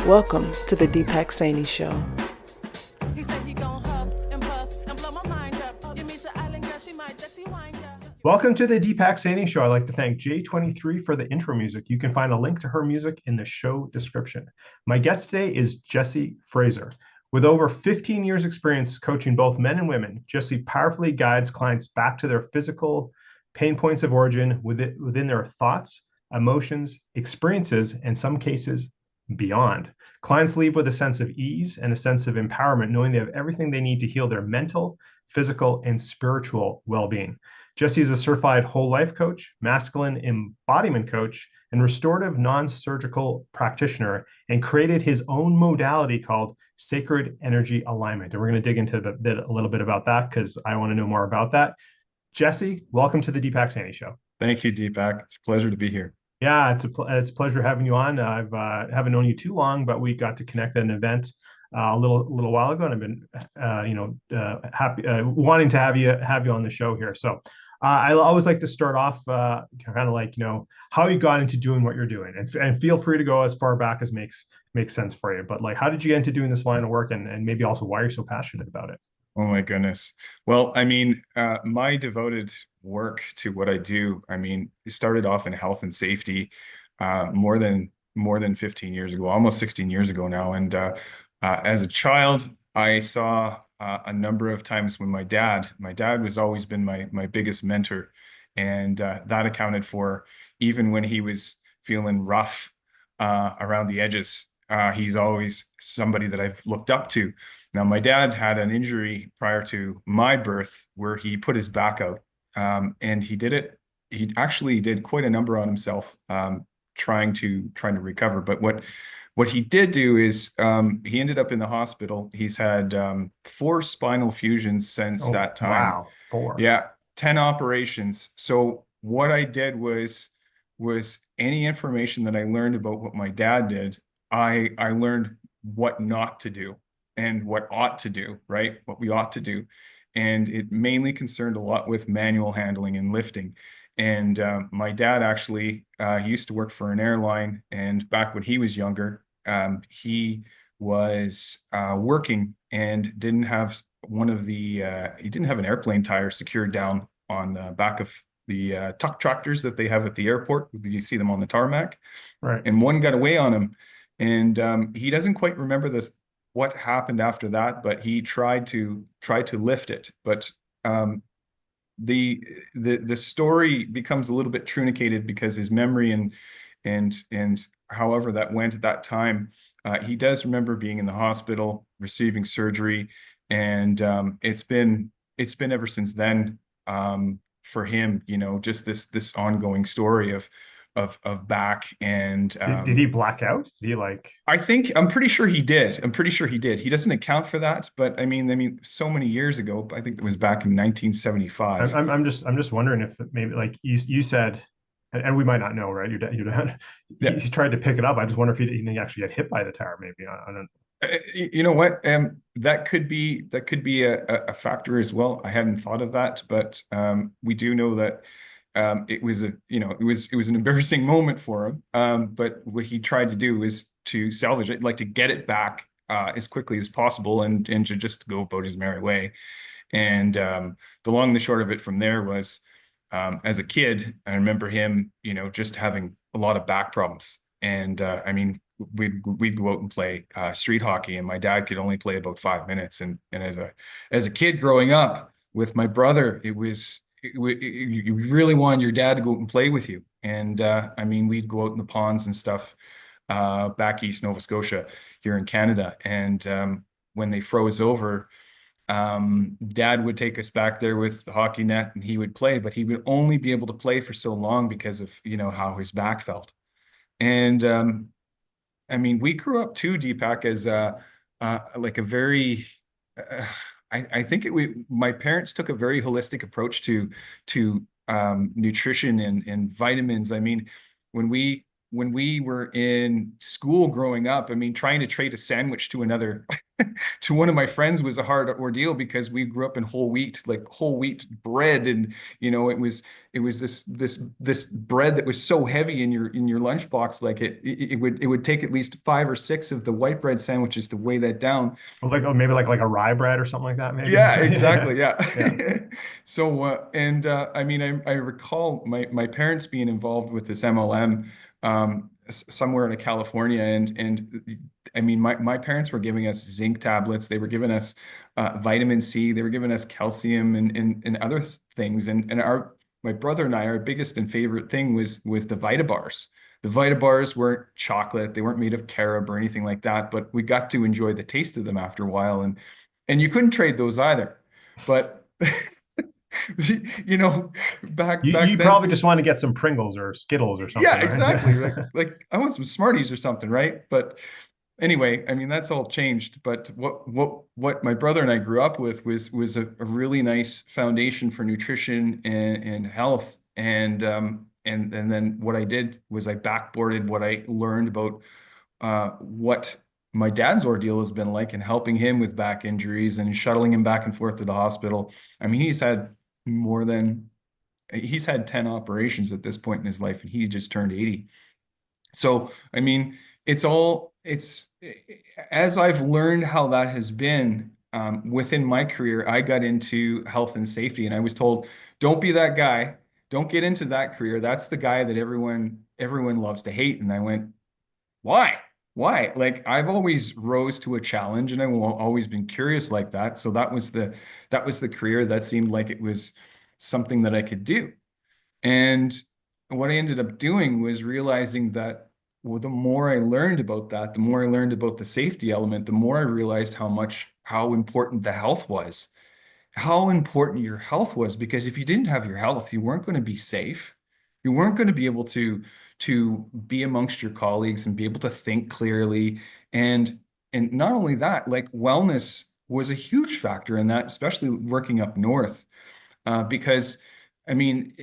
Welcome to the Deepak Saini Show. He said he gon' huff and puff and blow my mind up. You meet the island girl, she might dirty wine up. Welcome to the Deepak Saini Show. I'd like to thank J23 for the intro music. You can find a link to her music in the show description. My guest today is Jessie Fraser. With over 15 years experience coaching both men and women, Jessie powerfully guides clients back to their physical pain points of origin within their thoughts, emotions, experiences, and in some cases, beyond. Clients leave with a sense of ease and a sense of empowerment, knowing they have everything they need to heal their mental, physical, and spiritual well-being. Jessie is a certified whole life coach, masculine embodiment coach, and restorative non-surgical practitioner, and created his own modality called sacred energy alignment. And we're going to dig into a little bit about that because I want to know more about that. Jessie, welcome to the Deepak Saini Show. Thank you, Deepak. It's a pleasure to be here. Yeah, it's a pleasure having you on. I've haven't known you too long, but we got to connect at an event a little while ago, and I've been happy wanting to have you on the show here. So I always like to start off kind of like how you got into doing what you're doing, and feel free to go as far back as makes sense for you. But like, how did you get into doing this line of work, and maybe also why you're so passionate about it? Oh my goodness. Well, I mean, my devoted work to what I do, I mean, it started off in health and safety more than 15 years ago, almost 16 years ago now. And as a child, I saw a number of times when my dad was always been my biggest mentor. And that accounted for even when he was feeling rough around the edges. He's always somebody that I've looked up to. Now, my dad had an injury prior to my birth where he put his back out, and he actually did quite a number on himself, trying to recover. But what he did do is he ended up in the hospital. He's had 4 spinal fusions since that time. Wow, 4. Yeah, 10 operations. So what I did was any information that I learned about what my dad did, I learned what not to do and what ought to do, right? What we ought to do. And it mainly concerned a lot with manual handling and lifting. And my dad actually he used to work for an airline. And back when he was younger, he was working and didn't have he didn't have an airplane tire secured down on the back of the tuck tractors that they have at the airport. You see them on the tarmac. Right. And one got away on him. And he doesn't quite remember what happened after that, but he tried to lift it. But the story becomes a little bit truncated because his memory and however that went at that time, he does remember being in the hospital, receiving surgery, and it's been ever since then for him, just this ongoing story of back. And did he black out? Did he I'm pretty sure he did. He doesn't account for that, but I mean so many years ago, I think it was back in 1975. I'm just wondering if maybe, like you said, and we might not know, right? Your dad Yeah. he tried to pick it up. I just wonder if he didn't actually get hit by the tire, maybe. I don't. You know what? That could be a factor as well. I hadn't thought of that, but we do know that it was an embarrassing moment for him. But what he tried to do is to salvage it, like to get it back as quickly as possible, and to just go about his merry way. And the long and the short of it from there was, as a kid, I remember him, just having a lot of back problems. And I mean, we'd go out and play street hockey, and my dad could only play about 5 minutes. And as a kid growing up with my brother, you really wanted your dad to go out and play with you. And I mean, we'd go out in the ponds and stuff back east Nova Scotia here in Canada. And when they froze over, Dad would take us back there with the hockey net, and he would play, but he would only be able to play for so long because of how his back felt. And I mean, we grew up too, Deepak, as like a very I think my parents took a very holistic approach to nutrition and vitamins. I mean, when we were in school growing up, I mean, trying to trade a sandwich to another to one of my friends was a hard ordeal because we grew up in whole wheat, like whole wheat bread, and it was this bread that was so heavy in your lunchbox, like it would take at least 5 or 6 of the white bread sandwiches to weigh that down. Or like, oh, maybe like a rye bread or something like that, maybe. Yeah, exactly. Yeah. Yeah. Yeah. So, I mean, I recall my parents being involved with this MLM somewhere in California, and I mean, my parents were giving us zinc tablets. They were giving us vitamin C. They were giving us calcium and other things. And my brother and I, our biggest and favorite thing was the Vita bars. The Vita bars weren't chocolate. They weren't made of carob or anything like that, but we got to enjoy the taste of them after a while. And you couldn't trade those either. But you know, back You then, probably just want to get some Pringles or Skittles or something, yeah, exactly. right? Like I want some Smarties or something, right? But anyway, I mean that's all changed. But what my brother and I grew up with was a really nice foundation for nutrition and health. And then what I did was I backboarded what I learned about what my dad's ordeal has been like, and helping him with back injuries and shuttling him back and forth to the hospital. I mean, he's had 10 operations at this point in his life, and he's just turned 80. So, I mean, it's as I've learned how that has been within my career, I got into health and safety, and I was told, don't be that guy. Don't get into that career. That's the guy that everyone loves to hate. And I went, why? Why? Like I've always rose to a challenge, and I've always been curious like that. So that was the career that seemed like it was something that I could do. And what I ended up doing was realizing that, well, the more I learned about that, the more I learned about the safety element, the more I realized how important the health was, how important your health was, because if you didn't have your health, you weren't going to be safe. You weren't going to be able to be amongst your colleagues and be able to think clearly. And not only that, like wellness was a huge factor in that, especially working up north, because I mean,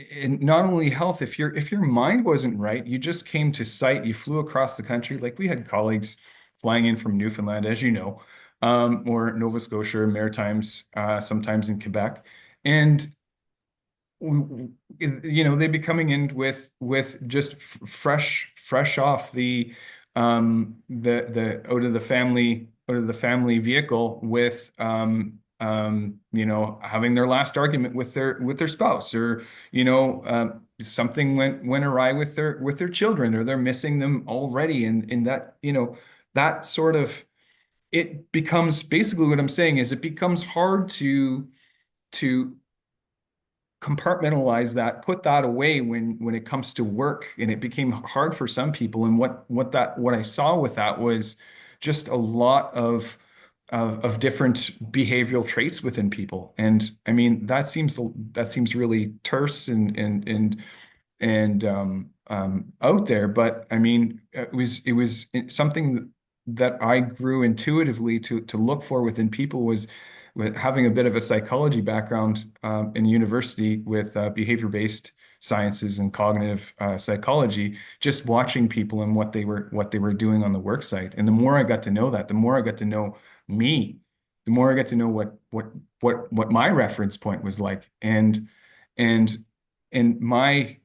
not only health, if your mind wasn't right, you just came to site, you flew across the country. Like we had colleagues flying in from Newfoundland, as you know, or Nova Scotia, Maritimes, sometimes in Quebec, and they'd be coming in with just fresh off the out of the family vehicle with having their last argument with their spouse, or something went awry with their children, or they're missing them already, and that sort of, it becomes, basically what I'm saying is, it becomes hard to compartmentalize that, put that away when it comes to work. And it became hard for some people. And what I saw with that was just a lot of different behavioral traits within people. And I mean, that seems really terse and out there. But I mean, it was something that I grew intuitively to look for within people, was with having a bit of a psychology background in university with behavior-based sciences and cognitive psychology, just watching people and what they were doing on the work site. And the more I got to know that, the more I got to know me, the more I got to know what my reference point was like. And my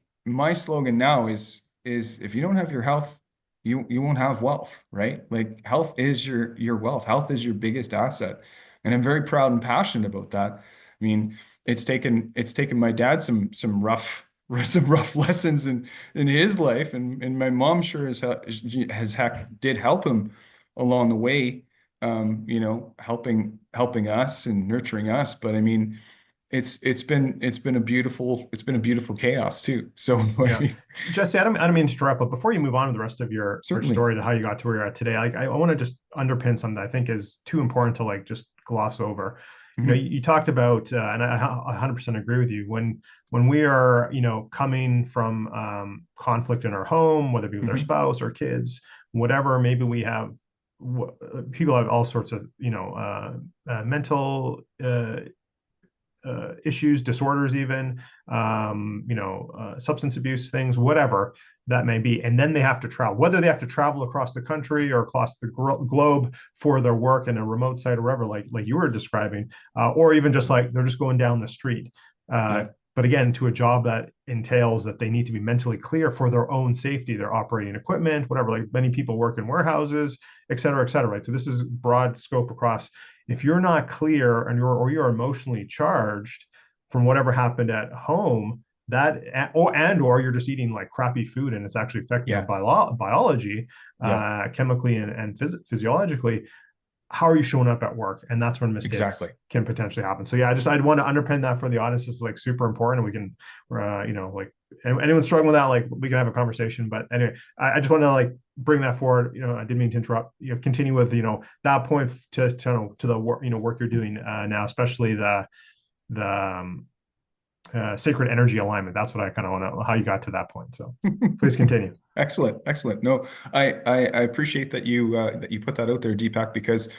slogan now is if you don't have your health, you won't have wealth, right? Like health is your wealth. Health is your biggest asset. And I'm very proud and passionate about that. I mean, it's taken my dad some rough lessons in his life, and my mom sure has heck did help him along the way, helping us and nurturing us. But I mean, it's been a beautiful chaos too. So I Yeah. mean, Jesse, I don't mean to interrupt, but before you move on to the rest of your certainly. story to how you got to where you're at today, I want to just underpin something that I think is too important to like just gloss over. Mhm. You talked about, and I 100% agree with you, when we are, coming from conflict in our home, whether it be with our Mhm. spouse or kids, whatever, maybe we have, people have all sorts of, mental issues, disorders, even, substance abuse things, whatever. that may be, and then they have to travel, whether they have to travel across the country or across the globe for their work in a remote site or wherever, like you were describing, or even just like they're just going down the street. Yeah. But again, to a job that entails that they need to be mentally clear for their own safety, their operating equipment, whatever. Like many people work in warehouses, et cetera, et cetera. Right. So this is broad scope across. If you're not clear and you're emotionally charged from whatever happened at home, that or you're just eating like crappy food and it's actually affecting your Yeah. biology, Yeah. chemically and physiologically, how are you showing up at work? And that's when mistakes Exactly. can potentially happen. So yeah, I'd want to underpin that for the audience. This is like super important. We can, like anyone struggling with that, like we can have a conversation. But anyway, I just want to like bring that forward. I didn't mean to interrupt. Continue with that point to the work work you're doing now, especially the sacred energy alignment. That's what I kind of want to know how you got to that point. So please continue. Excellent, excellent. No, I appreciate that you put that out there, Deepak, because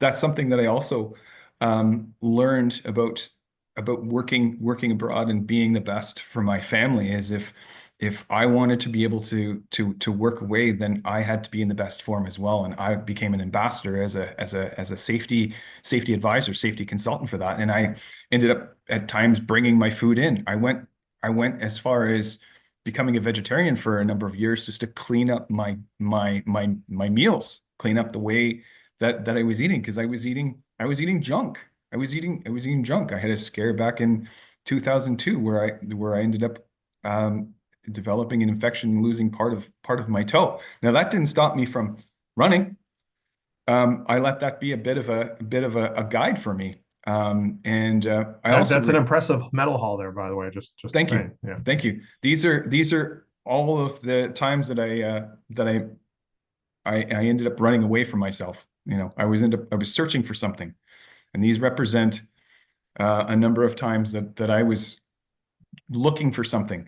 that's something that I also learned about working abroad and being the best for my family. Is if I wanted to be able to work away, then I had to be in the best form as well. And I became an ambassador as a safety advisor, safety consultant for that. And I ended up at times bringing my food in. I went as far as becoming a vegetarian for a number of years just to clean up my meals, clean up the way that I was eating, because I was eating junk. I was eating junk. I had a scare back in 2002 where I ended up developing an infection and losing part of my toe. Now that didn't stop me from running. I let that be a bit of a guide for me. I also that's an impressive medal haul there, by the way. Just thank saying. you. Yeah. Thank you. These are all of the times that I ended up running away from myself. I was searching for something, and these represent a number of times that I was looking for something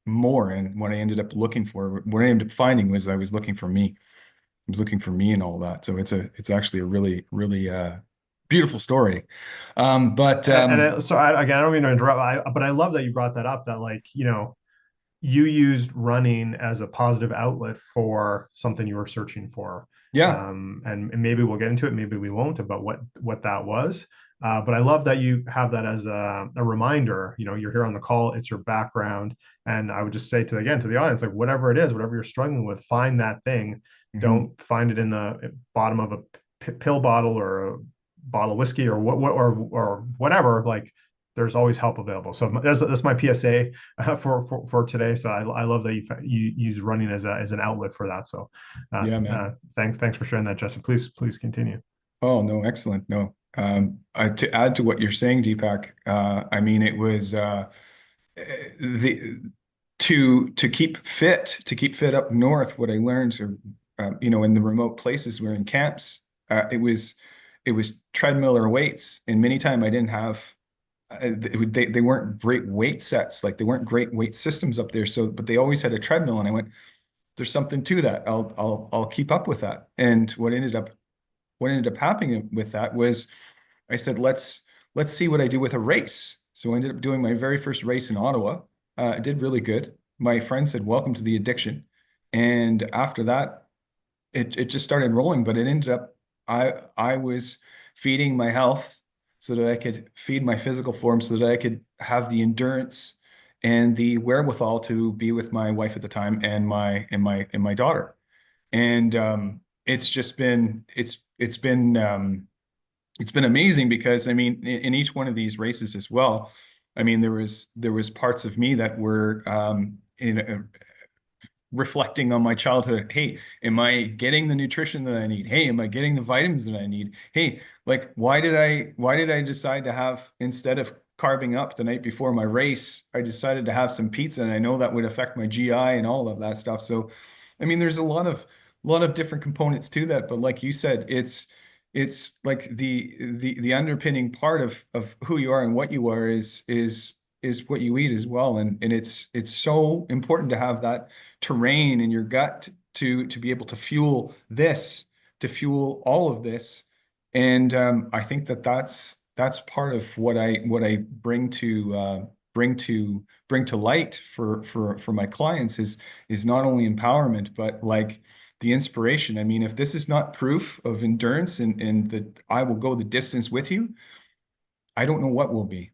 more. And what I ended up finding was I was looking for me. I was looking for me and all that. So it's actually a really, really beautiful story. So again, I don't mean to interrupt, but I love that you brought that up. That you used running as a positive outlet for something you were searching for. Yeah. And maybe we'll get into it, maybe we won't, about what that was. But I love that you have that as a reminder. You're here on the call, it's your background. And I would just say to the audience, like whatever it is, whatever you're struggling with, find that thing. Mhm. Don't find it in the bottom of a pill bottle or a bottle of whiskey or or whatever. Like there's always help available. So that's my PSA for today. So I love that you use running as an outlet for that. So Yeah, man. Thanks for sharing that, Justin. Please continue. Oh, no, excellent. No, to add to what you're saying, Deepak, I mean, it was the to keep fit up north. What I learned, in the remote places, we're in camps. It was treadmill or weights, and many times I didn't have. They weren't great weight sets, like they weren't great weight systems up there. So, but they always had a treadmill, and I went, "There's something to that. I'll keep up with that." And what ended up happening with that was I said, let's see what I do with a race. So I ended up doing my very first race in Ottawa. I did really good. My friend said, "Welcome to the addiction." And after that, it just started rolling, but it ended up, I was feeding my health so that I could feed my physical form, so that I could have the endurance and the wherewithal to be with my wife at the time and my daughter. And it's just been amazing, because I mean, in each one of these races as well, I mean, there was parts of me that were reflecting on my childhood. Hey, am I getting the nutrition that I need? Hey, am I getting the vitamins that I need? Hey, like, why did I decide to have, instead of carving up the night before my race, I decided to have some pizza, and I know that would affect my GI and all of that stuff. So, I mean, there's a lot of different components to that, but like you said, it's like the underpinning part of who you are and what you are is what you eat as well. And it's so important to have that terrain in your gut to be able to fuel all of this. And I think that's part of what I bring to bring to light for my clients is not only empowerment, but like the inspiration. I mean, if this is not proof of endurance and that I will go the distance with you, I don't know what will be.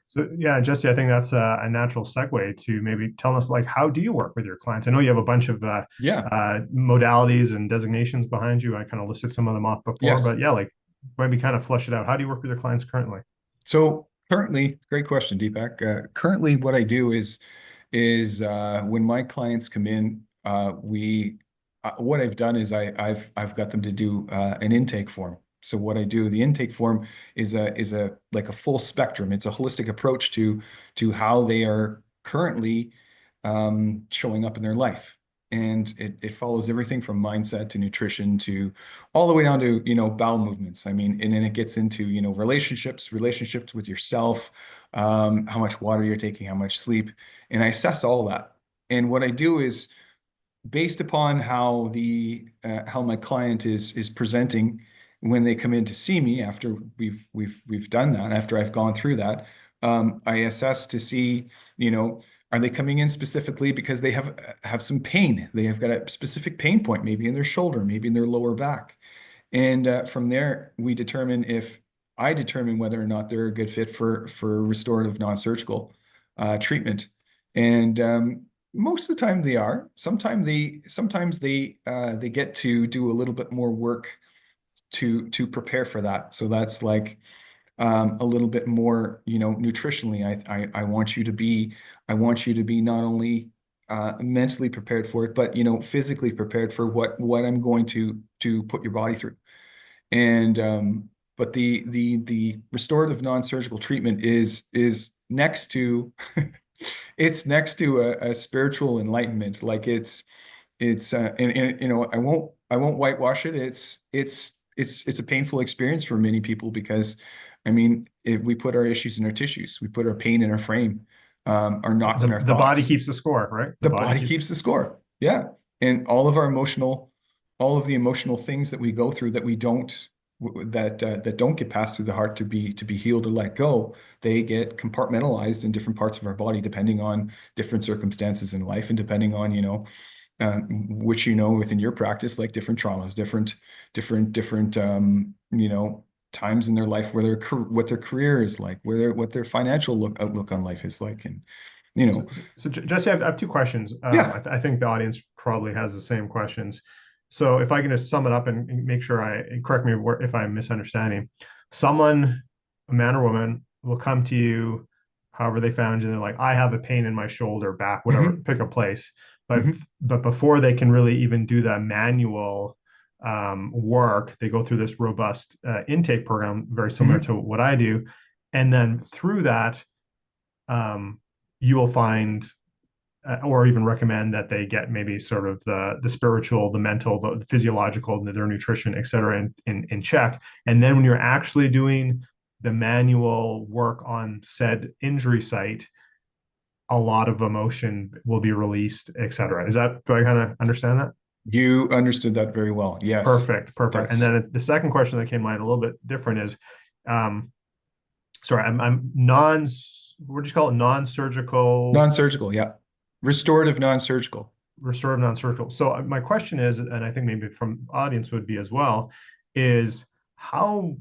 So yeah, Jesse, I think that's a natural segue to maybe tell us, like, how do you work with your clients? I know you have a bunch of Yeah. modalities and designations behind you. I kind of listed some of them off before, Yes. but yeah, like maybe kind of flesh it out. How do you work with your clients currently? So currently, great question, Deepak. Currently, what I do is when my clients come in, we what I've done is I've got them to do an intake form. So what I do, the intake form is a like a full spectrum. It's a holistic approach to how they are currently showing up in their life. And it follows everything from mindset to nutrition to all the way down to, bowel movements. I mean, and then it gets into, relationships with yourself, how much water you're taking, how much sleep, and I assess all that. And what I do is based upon how my client is presenting when they come in to see me after we've done that, after I've gone through that, I assess to see, are they coming in specifically because they have some pain? They have got a specific pain point, maybe in their shoulder, maybe in their lower back. And from there, I determine whether or not they're a good fit for restorative non-surgical treatment. And most of the time they are. Sometimes they get to do a little bit more work to prepare for that. So that's like a little bit more, nutritionally. I want you to be not only mentally prepared for it, but physically prepared for what I'm going to put your body through. And but the restorative non-surgical treatment is next to it's next to a spiritual enlightenment. Like it's and I won't whitewash it. It's a painful experience for many people because I mean, if we put our issues in our tissues, we put our pain in our frame, our knots in our The body thoughts. keeps the score, right? The body keeps the score. Yeah. And all of the emotional things that we go through that we don't that don't get passed through the heart to be healed or let go, they get compartmentalized in different parts of our body depending on different circumstances in life and depending on, which, within your practice, like different traumas, different times in their life where what their career is like, what their financial outlook on life is like. And So Jesse, I have two questions. yeah. I think the audience probably has the same questions. So if I can just sum it up and make sure correct me if I'm misunderstanding. Someone, a man or woman, will come to you, however they found you. They're like, I have a pain in my shoulder, back, whatever, Mhm. pick a place. But Mhm. but before they can really even do the manual work, they go through this robust intake program, very similar Mhm. to what I do, and then through that, you will find or even recommend that they get maybe sort of the spiritual, the mental, the physiological, their nutrition, et cetera, in check. And then when you're actually doing the manual work on said injury site, a lot of emotion will be released, et cetera. Do I kind of understand that? You understood that very well. Yes. Perfect. And That's then the second question that came to mind, a little bit different, is, um, sorry, I'm what do you call it? Non-surgical. non-surgical. Yeah. Restorative non-surgical. Restorative non-surgical. So my question is, and I think maybe from audience would be as well, is how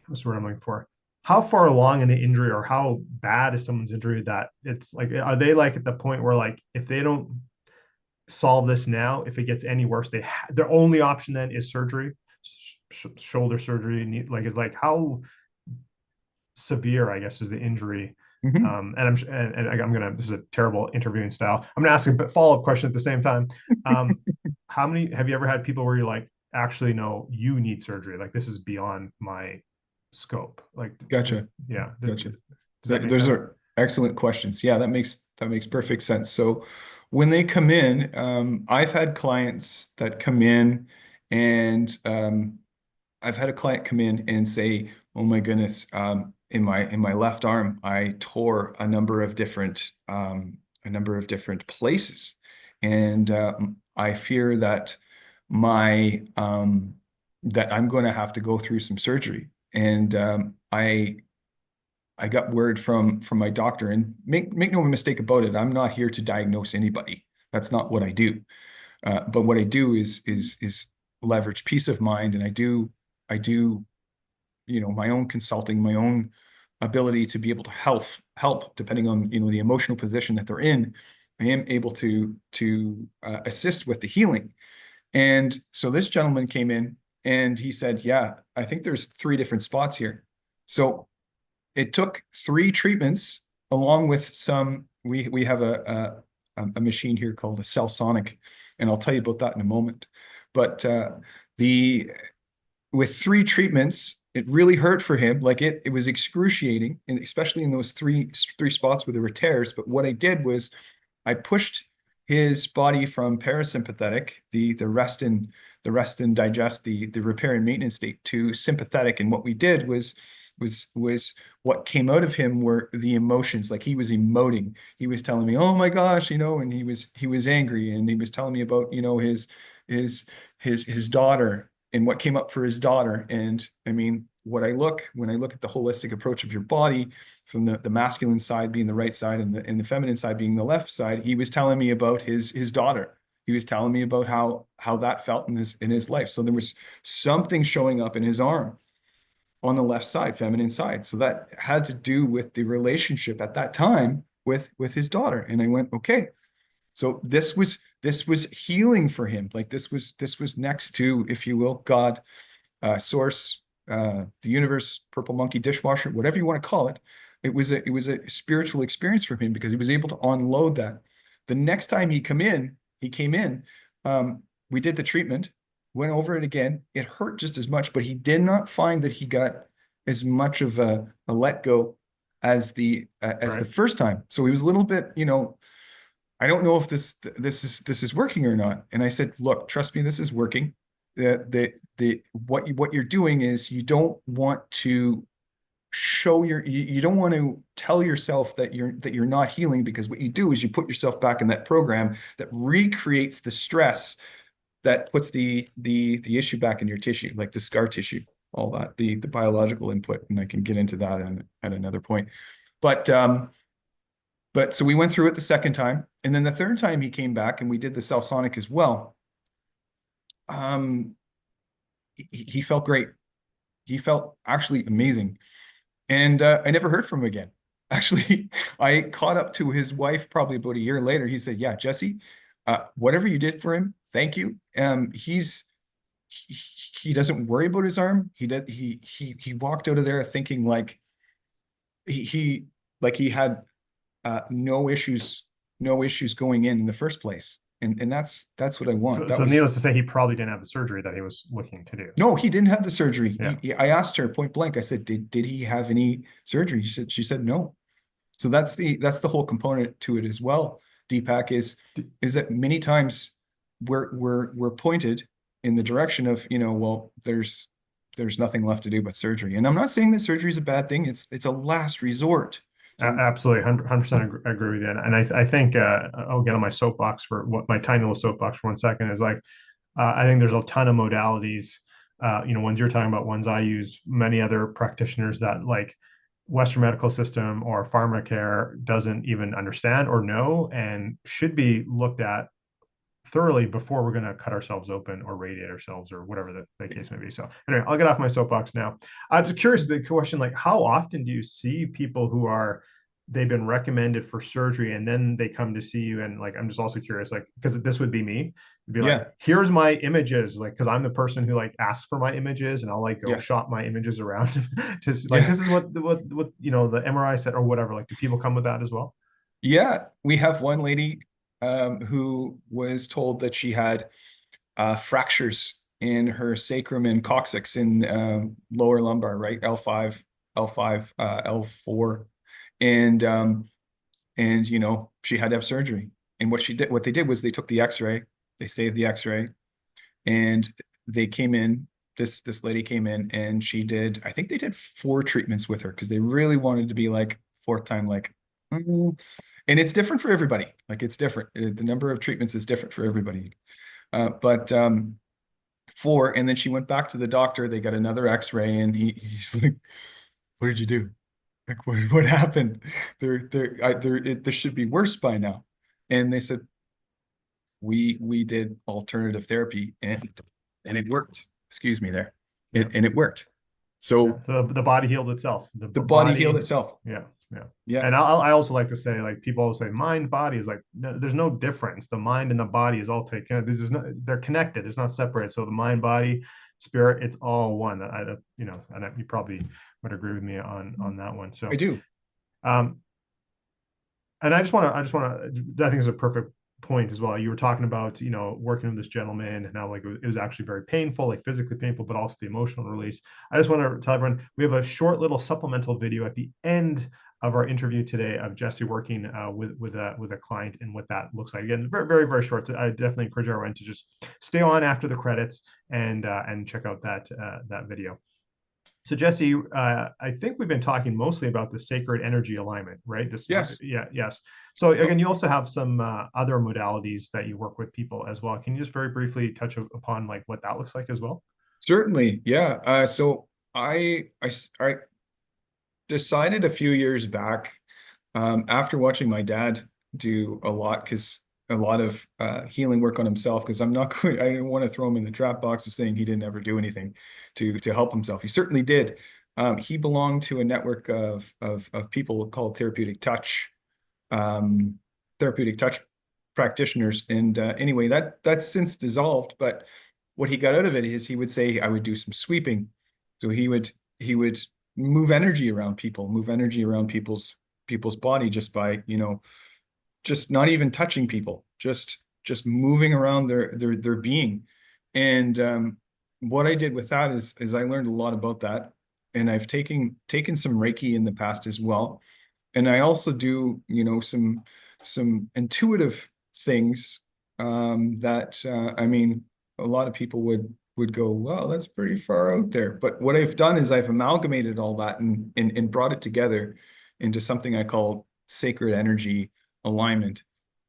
what's the word I'm looking for? How far along in the injury, or how bad is someone's injury that it's like, are they like at the point where, like, if they don't solve this now, if it gets any worse, their only option then is surgery, shoulder surgery, like, is like, how severe, I guess, is the injury? Mhm. This is a terrible interviewing style. I'm gonna ask a follow-up question at the same time. How many have you ever had people where you're like, actually, no, you need surgery? Like, this is beyond my scope. Like, Gotcha. yeah. Gotcha. Does that make Those sense? are excellent questions. Yeah, that makes perfect sense. So when they come in, I've had clients that come in and I've had a client come in and say, "Oh my goodness, in my left arm, I tore a number of different places, and I fear that my that I'm going to have to go through some surgery." And I got word from my doctor, and make no mistake about it, I'm not here to diagnose anybody. That's not what I do. But what I do is leverage peace of mind, and I do my own consulting, my own ability to be able to help depending on the emotional position that they're in. I am able to assist with the healing. And so this gentleman came in and he said, yeah, I think there's 3 different spots here. So it took 3 treatments along with some, we have a machine here called a cell sonic, and I'll tell you about that in a moment. But with 3 treatments, it really hurt for him. Like it was excruciating, and especially in those three spots where there were tears. But what I did was I pushed his body from parasympathetic, the rest and digest, the repair and maintenance state, to sympathetic. And what we did was what came out of him were the emotions. Like he was emoting. He was telling me, "Oh my gosh," and he was angry, and he was telling me about his daughter and what came up for his daughter. And I mean, when I look at the holistic approach of your body, from the masculine side being the right side and the feminine side being the left side, he was telling me about his daughter. He was telling me about how that felt in his life. So there was something showing up in his arm on the left side, feminine side. So that had to do with the relationship at that time with his daughter. And I went, okay. So this was healing for him. Like this was next to, if you will, God, source, the universe, purple monkey, dishwasher, whatever you want to call it. It was a spiritual experience for him because he was able to unload that. The next time he came in, we did the treatment, went over it again. It hurt just as much, but he did not find that he got as much of a let go as the first time. So he was a little bit, I don't know if this is working or not. And I said, look, trust me, this is working. What you're doing is you don't want to you don't want to tell yourself that you're not healing, because what you do is you put yourself back in that program that recreates the stress that puts the issue back in your tissue, like the scar tissue, all that, the biological input. And I can get into that at another point. But so we went through it the second time, and then the third time he came back and we did the cell sonic as well. He felt great. He felt actually amazing. And I never heard from him again. Actually, I caught up to his wife probably about a year later. He said, yeah, Jesse, whatever you did for him, thank you. He doesn't worry about his arm. He walked out of there thinking like he had no issues going in the first place. And that's what I want. So needless to say, he probably didn't have the surgery that he was looking to do. No, he didn't have the surgery. Yeah. I asked her point blank. I said, did he have any surgery? She said no. So that's the whole component to it as well. Deepak is that many times we're pointed in the direction of, well, there's nothing left to do but surgery. And I'm not saying that surgery is a bad thing. It's a last resort. So, absolutely, 100% agree with you. And I think I'll get on my soapbox for my tiny little soapbox for 1 second is like, I think there's a ton of modalities, ones you're talking about, ones I use, many other practitioners that like Western medical system or pharmacare doesn't even understand or know, and should be looked at thoroughly before we're going to cut ourselves open or radiate ourselves or whatever the case may be. So anyway, I'll get off my soapbox now. I'm just curious, the question, like, how often do you see people who they've been recommended for surgery and then they come to see you? And like, I'm just also curious, like, because this would be me, be like, here's my images, like, because I'm the person who like asks for my images, and I'll like go shop my images around to like, this is what the MRI said or whatever. Like, do people come with that as well? Yeah, we have one lady who was told that she had fractures in her sacrum and coccyx in lower lumbar, right? L5, L4. And she had to have surgery. And what they did was they took the x-ray, they saved the x-ray, and they came in, this lady came in, and I think they did 4 treatments with her because they really wanted to be like, 4th time, like, and it's different for everybody. Like, it's different. The number of treatments is different for everybody. But 4, and then she went back to the doctor. They got another x-ray, and he's like, what did you do? Like, what happened? This should be worse by now. And they said, we did alternative therapy and it worked. Excuse me there. Yeah. And it worked. Yeah. So So the body healed itself. The the body healed body, itself. yeah, yeah. Yeah, And I also like to say, like people always say, mind body is like no, there's no difference. The mind and the body is all taken. There's no, they're connected. It's not separate. So the mind, body, spirit, it's all one. You know, and you probably would agree with me on that one. So, I do. um, and I just want to, I think it's a perfect point as well. You were talking about, you know, working with this gentleman and how like it was actually very painful, like physically painful, but also the emotional release. I just want to tell everyone we have a short little supplemental video at the end of our interview today of Jesse working with a client and what that looks like. Again, very short. I definitely encourage everyone to just stay on after the credits and check out that video. So Jesse, I think we've been talking mostly about the sacred energy alignment, right? This, Yes. yeah, yes. So again, you also have some other modalities that you work with people as well. Can you just very briefly touch upon like what that looks like as well? Certainly. Yeah. So I decided a few years back, after watching my dad do a lot of healing work on himself, because I didn't want to throw him in the trap box of saying he didn't ever do anything to help himself. He certainly did. He belonged to a network of people called um, therapeutic touch practitioners. And anyway, that's since dissolved. But what he got out of it is he would say I would do some sweeping. So he would move energy around people, move energy around people's body just by, just not even touching people, just moving around their being. And what I did with that is I learned a lot about that. And I've taken some Reiki in the past as well. And I also do, some intuitive things that I mean, a lot of people would go, well, that's pretty far out there. But what I've done is I've amalgamated all that and brought it together into something I call sacred energy alignment.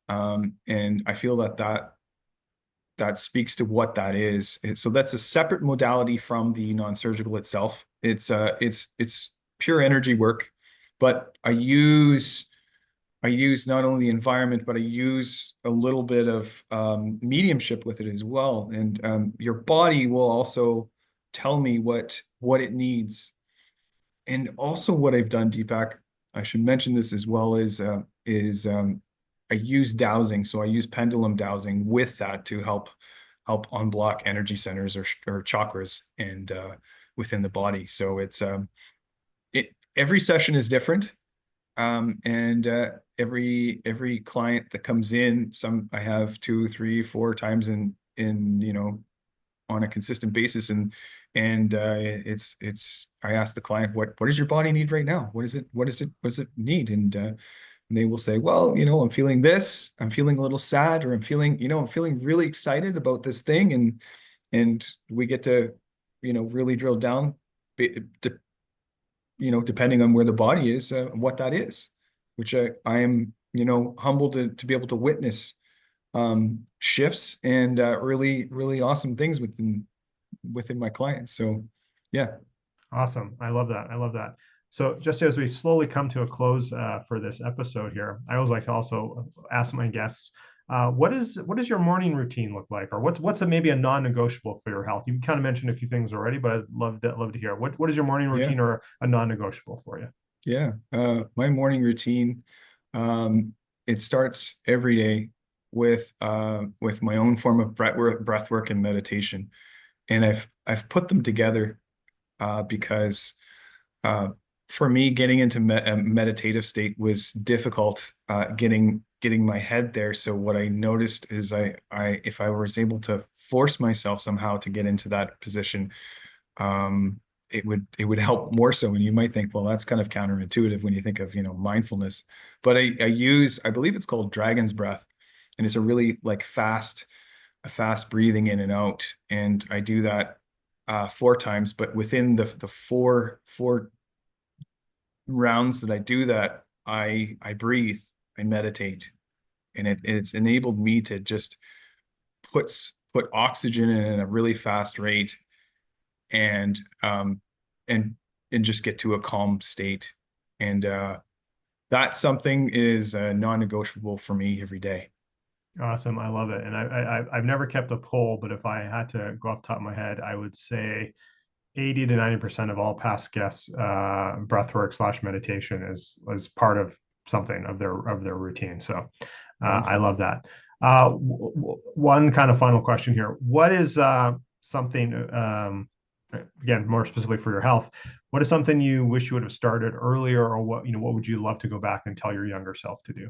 And I feel that speaks to what that is. So that's a separate modality from the non-surgical itself. It's pure energy work, but I use not only the environment, but I use a little bit of mediumship with it as well. And your body will also tell me what it needs. And also what I've done, Deepak, I should mention this as well, is I use dowsing. So I use pendulum dowsing with that to help unblock energy centers or chakras and within the body. So it's every session is different. And every client that comes in, I have 2, 3, 4 times in on a consistent basis, and it's I ask the client, what does your body need right now? What does it need? And they will say, well, I'm feeling this, I'm feeling a little sad, or I'm feeling really excited about this thing, and we get to really drill down, depending on where the body is, what that is, which I am, humbled to be able to witness shifts and really, really awesome things within my clients. So, yeah. Awesome. I love that. I love that. So just as we slowly come to a close for this episode here, I always like to also ask my guests, what does your morning routine look like, or what's maybe a non-negotiable for your health? You kind of mentioned a few things already, but I'd love to hear what is your morning Yeah. routine or a non-negotiable for you? Yeah. My morning routine, it starts every day with my own form of breath work and meditation. And I've put them together because for me, getting into a meditative state was difficult, getting my head there. So what I noticed is if I was able to force myself somehow to get into that position, it would help more so. And you might think, well, that's kind of counterintuitive when you think of, mindfulness. But I believe it's called dragon's breath, and it's a really like fast breathing in and out. And I do that 4 times, but within the four rounds that I do that, I breathe, I meditate, and it's enabled me to just put oxygen in at a really fast rate, and and just get to a calm state. And that something is non-negotiable for me every day. Awesome. I love it. And I've never kept a poll, but if I had to go off the top of my head, I would say 80 to 90% of all past guests, breathwork / meditation is part of something of their routine. So I love that. One kind of final question here. What is something, again, more specifically for your health, what is something you wish you would have started earlier, or what would you love to go back and tell your younger self to do?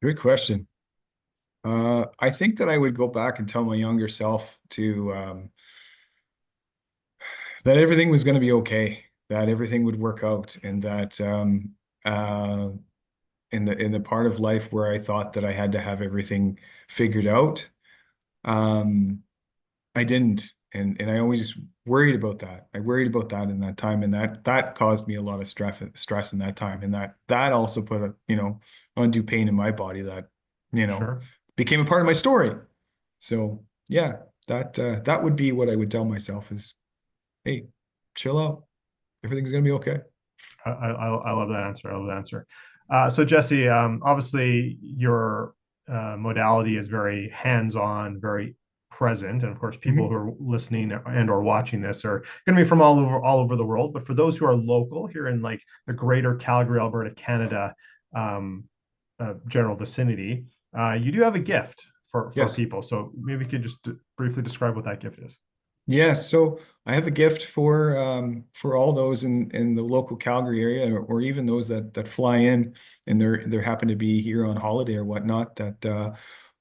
Good question. I think that I would go back and tell my younger self to that everything was going to be okay, that everything would work out, and that in the part of life where I thought that I had to have everything figured out, I didn't, and I always worried about that. I worried about that in that time, and that caused me a lot of stress in that time, and that also put a undue pain in my body that Sure. became a part of my story. So yeah, that would be what I would tell myself is, hey, chill out. Everything's gonna be okay. I love that answer. I love that answer. So Jesse, obviously your modality is very hands-on, very present, and of course, people who are listening and or watching this are going to be from all over the world. But for those who are local here in like the greater Calgary, Alberta, Canada, general vicinity, you do have a gift for Yes. people. So maybe you could just briefly describe what that gift is. Yes, so I have a gift for all those in the local Calgary area, or even those that fly in and they're happen to be here on holiday or whatnot. That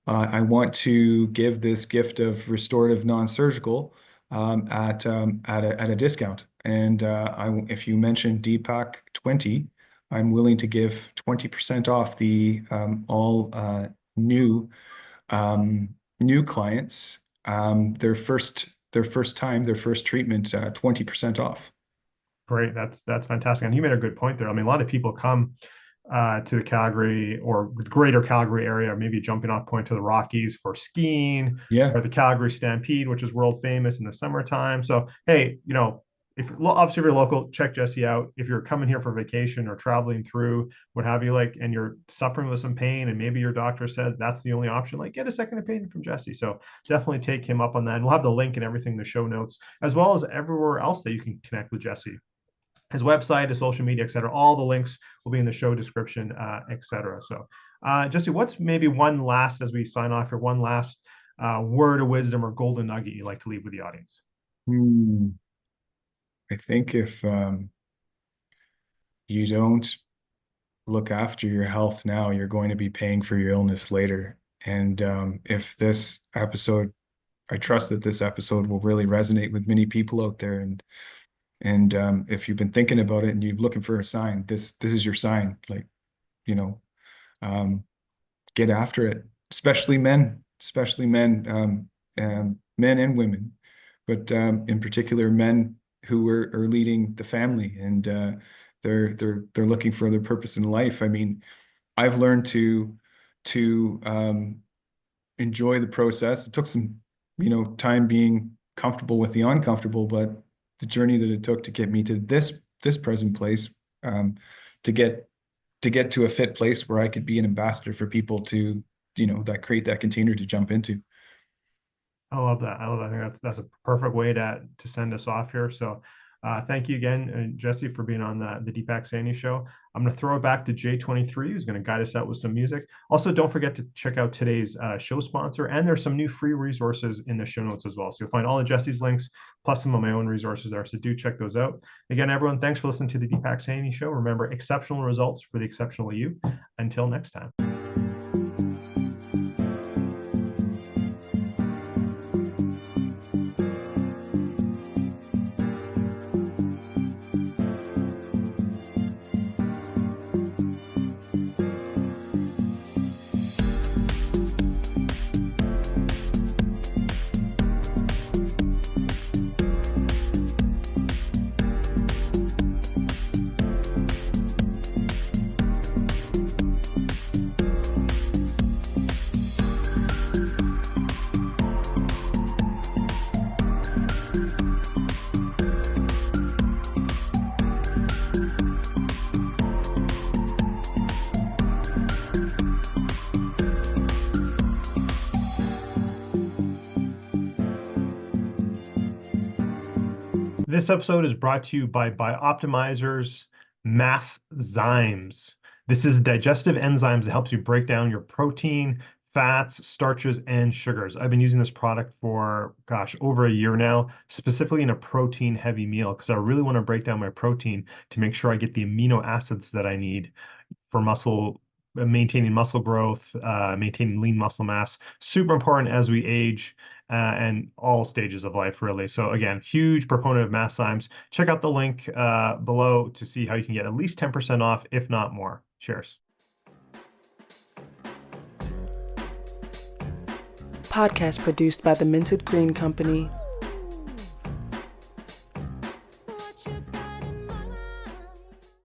I want to give this gift of restorative non-surgical at a discount. And if you mention Deepak 20, I'm willing to give 20% off the all new clients their first time, their first treatment, 20% off. Great. That's fantastic. And you made a good point there. I mean, a lot of people come to the Calgary or the greater Calgary area, maybe jumping off point to the Rockies for skiing, Yeah. or the Calgary Stampede, which is world famous in the summertime. So, hey, if obviously if you're local, check Jesse out. If you're coming here for vacation or traveling through, what have you, like, and you're suffering with some pain, and maybe your doctor said that's the only option, like, get a second opinion from Jesse. So definitely take him up on that. And we'll have the link and everything in the show notes, as well as everywhere else that you can connect with Jesse. His website, his social media, et cetera. All the links will be in the show description, et cetera. So, Jesse, what's maybe one last, as we sign off here, one last word of wisdom or golden nugget you'd like to leave with the audience? I think if you don't look after your health now, you're going to be paying for your illness later. And if this episode, I trust that this episode will really resonate with many people out there. And if you've been thinking about it and you're looking for a sign, this is your sign. Like, get after it, especially men, men and women, but in particular men who are leading the family, and they're looking for their purpose in life. I mean, I've learned to enjoy the process. It took some time being comfortable with the uncomfortable, but the journey that it took to get me to this present place, to get to a fit place where I could be an ambassador for people to that create that container to jump into. I love that. I think that's a perfect way to send us off here. So thank you again, Jesse, for being on the Deepak Saini show. I'm going to throw it back to J23, who's going to guide us out with some music. Also, don't forget to check out today's show sponsor, and there's some new free resources in the show notes as well. So you'll find all of Jesse's links, plus some of my own resources there. So do check those out. Again, everyone, thanks for listening to the Deepak Saini show. Remember, exceptional results for the exceptional you. Until next time. This episode is brought to you by Optimizer's Mass Zymes. This is digestive enzymes that helps you break down your protein, fats, starches, and sugars. I've been using this product for, over a year now, specifically in a protein-heavy meal, because I really want to break down my protein to make sure I get the amino acids that I need for maintaining muscle growth, maintaining lean muscle mass. Super important as we age and all stages of life, really. So again, huge proponent of Mass Zymes. Check out the link below to see how you can get at least 10% off, if not more. Cheers. Podcast produced by the Minted Green Company